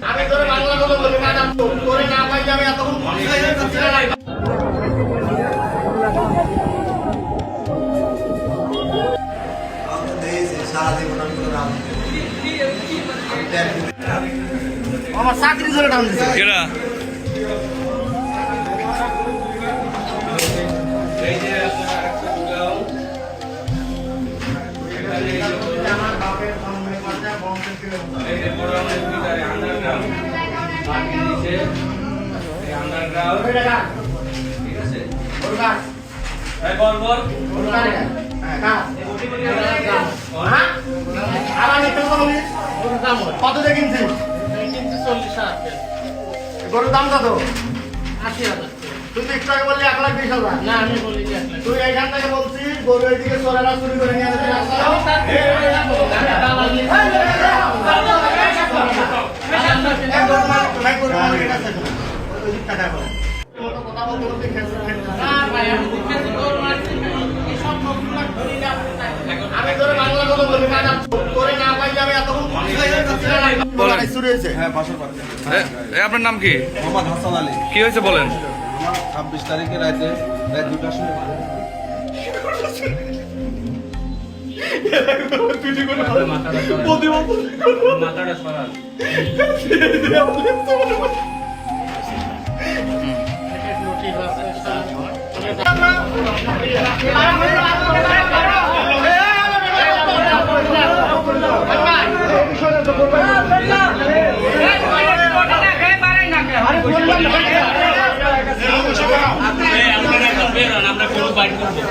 আমি তোরে বাংলা কথা বলি না, তোরে না পাই আমি এতক্ষণ আমার চাকরি ধরে টান দিচ্ছে। কত দিয়ে কিনছিস? গরুর দাম কত? 80,000। তুই তো একটু আগে বললি 1,20,000। না আমি বলি যে তুই এইখান থেকে বলছিস গরু এইদিকে চোরেরা চুরি করে নিয়ে আসছে আমি তোরে বাংলা কথা বলি না, তোরে না পাই আমি এতক্ষণ চুরি হয়েছে। হ্যাঁ, বাসার বাড়ি। আপনার নাম কি? মোহাম্মদ হাসান আলী। কি হয়েছে বলেন। আমার 26 তারিখে রাত 2টার সময় আমরা গরু বাইট করবো।